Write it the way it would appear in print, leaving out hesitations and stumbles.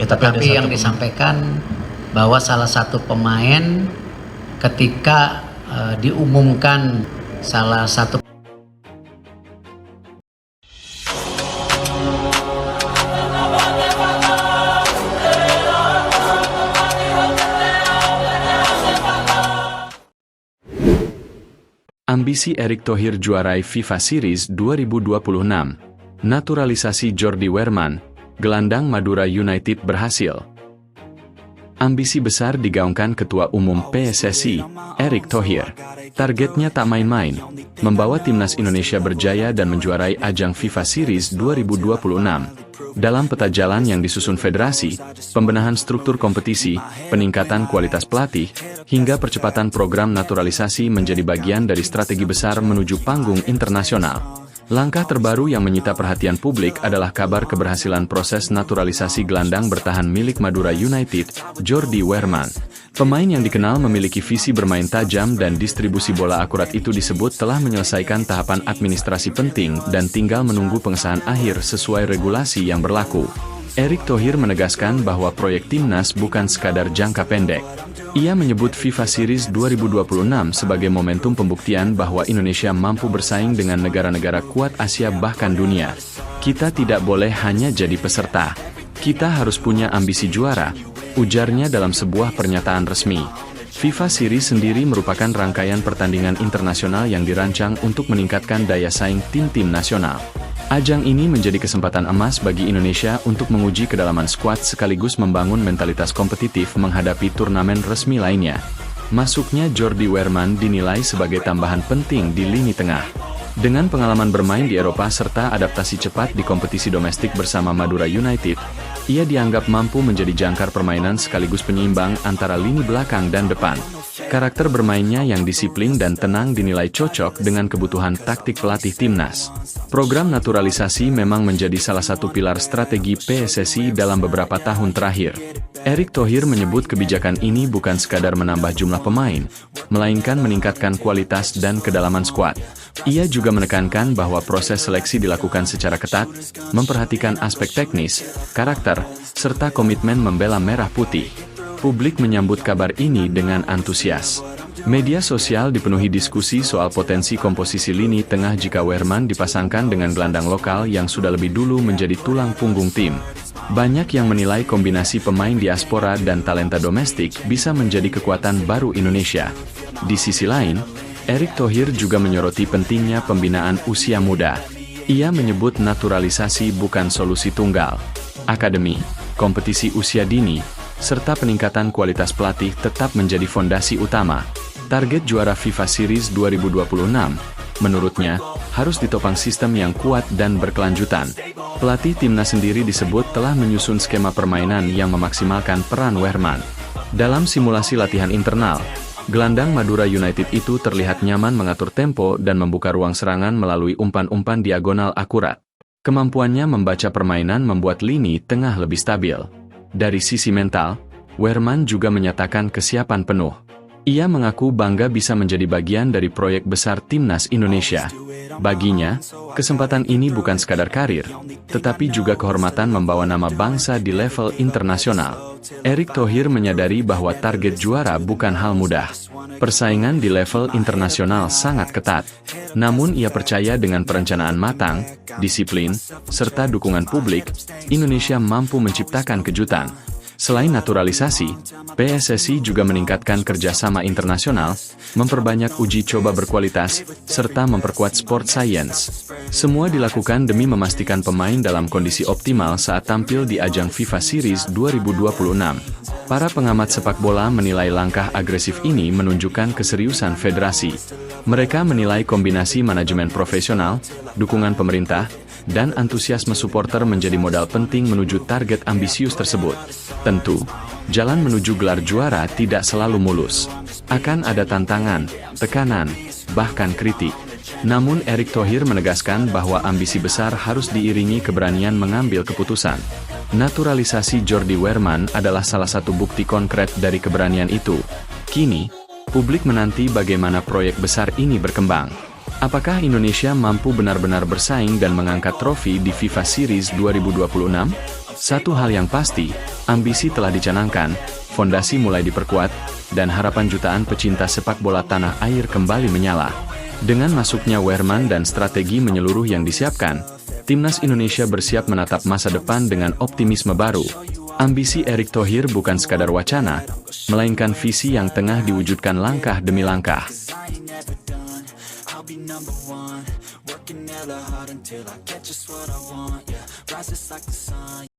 Tetapi yang disampaikan bahwa salah satu pemain ketika diumumkan salah satu Ambisi Erick Thohir juarai FIFA Series 2026. Naturalisasi Jordi Wehrman, gelandang Madura United berhasil. Ambisi besar digaungkan Ketua Umum PSSI, Erick Thohir. Targetnya tak main-main, membawa timnas Indonesia berjaya dan menjuarai ajang FIFA Series 2026. Dalam peta jalan yang disusun federasi, pembenahan struktur kompetisi, peningkatan kualitas pelatih, hingga percepatan program naturalisasi menjadi bagian dari strategi besar menuju panggung internasional. Langkah terbaru yang menyita perhatian publik adalah kabar keberhasilan proses naturalisasi gelandang bertahan milik Madura United, Jordi Wehrman. Pemain yang dikenal memiliki visi bermain tajam dan distribusi bola akurat itu disebut telah menyelesaikan tahapan administrasi penting dan tinggal menunggu pengesahan akhir sesuai regulasi yang berlaku. Erick Thohir menegaskan bahwa proyek timnas bukan sekadar jangka pendek. Ia menyebut FIFA Series 2026 sebagai momentum pembuktian bahwa Indonesia mampu bersaing dengan negara-negara kuat Asia bahkan dunia. Kita tidak boleh hanya jadi peserta. Kita harus punya ambisi juara, ujarnya dalam sebuah pernyataan resmi. FIFA Series sendiri merupakan rangkaian pertandingan internasional yang dirancang untuk meningkatkan daya saing tim-tim nasional. Ajang ini menjadi kesempatan emas bagi Indonesia untuk menguji kedalaman skuad sekaligus membangun mentalitas kompetitif menghadapi turnamen resmi lainnya. Masuknya Jordi Wehrman dinilai sebagai tambahan penting di lini tengah. Dengan pengalaman bermain di Eropa serta adaptasi cepat di kompetisi domestik bersama Madura United, ia dianggap mampu menjadi jangkar permainan sekaligus penyeimbang antara lini belakang dan depan. Karakter bermainnya yang disiplin dan tenang dinilai cocok dengan kebutuhan taktik pelatih timnas. Program naturalisasi memang menjadi salah satu pilar strategi PSSI dalam beberapa tahun terakhir. Erick Thohir menyebut kebijakan ini bukan sekadar menambah jumlah pemain, melainkan meningkatkan kualitas dan kedalaman skuad. Ia juga menekankan bahwa proses seleksi dilakukan secara ketat, memperhatikan aspek teknis, karakter, serta komitmen membela merah putih. Publik menyambut kabar ini dengan antusias. Media sosial dipenuhi diskusi soal potensi komposisi lini tengah jika Wehrman dipasangkan dengan gelandang lokal yang sudah lebih dulu menjadi tulang punggung tim. Banyak yang menilai kombinasi pemain diaspora dan talenta domestik bisa menjadi kekuatan baru Indonesia. Di sisi lain, Erick Thohir juga menyoroti pentingnya pembinaan usia muda. Ia menyebut naturalisasi bukan solusi tunggal. Akademi, kompetisi usia dini, serta peningkatan kualitas pelatih tetap menjadi fondasi utama. Target juara FIFA Series 2026, menurutnya, harus ditopang sistem yang kuat dan berkelanjutan. Pelatih timnas sendiri disebut telah menyusun skema permainan yang memaksimalkan peran Wehrman. Dalam simulasi latihan internal, gelandang Madura United itu terlihat nyaman mengatur tempo dan membuka ruang serangan melalui umpan-umpan diagonal akurat. Kemampuannya membaca permainan membuat lini tengah lebih stabil. Dari sisi mental, Wehrman juga menyatakan kesiapan penuh. Ia mengaku bangga bisa menjadi bagian dari proyek besar timnas Indonesia. Baginya, kesempatan ini bukan sekadar karir, tetapi juga kehormatan membawa nama bangsa di level internasional. Erick Thohir menyadari bahwa target juara bukan hal mudah. Persaingan di level internasional sangat ketat. Namun ia percaya dengan perencanaan matang, disiplin, serta dukungan publik, Indonesia mampu menciptakan kejutan. Selain naturalisasi, PSSI juga meningkatkan kerjasama internasional, memperbanyak uji coba berkualitas, serta memperkuat sport science. Semua dilakukan demi memastikan pemain dalam kondisi optimal saat tampil di ajang FIFA Series 2026. Para pengamat sepak bola menilai langkah agresif ini menunjukkan keseriusan federasi. Mereka menilai kombinasi manajemen profesional, dukungan pemerintah, dan antusiasme supporter menjadi modal penting menuju target ambisius tersebut. Tentu, jalan menuju gelar juara tidak selalu mulus. Akan ada tantangan, tekanan, bahkan kritik. Namun Erick Thohir menegaskan bahwa ambisi besar harus diiringi keberanian mengambil keputusan. Naturalisasi Jordi Wehrman adalah salah satu bukti konkret dari keberanian itu. Kini, publik menanti bagaimana proyek besar ini berkembang. Apakah Indonesia mampu benar-benar bersaing dan mengangkat trofi di FIFA Series 2026? Satu hal yang pasti, Ambisi telah dicanangkan, fondasi mulai diperkuat, dan harapan jutaan pecinta sepak bola tanah air kembali menyala. Dengan masuknya Wehrman dan strategi menyeluruh yang disiapkan, Timnas Indonesia bersiap menatap masa depan dengan optimisme baru. Ambisi Erick Thohir bukan sekadar wacana, melainkan visi yang tengah diwujudkan langkah demi langkah.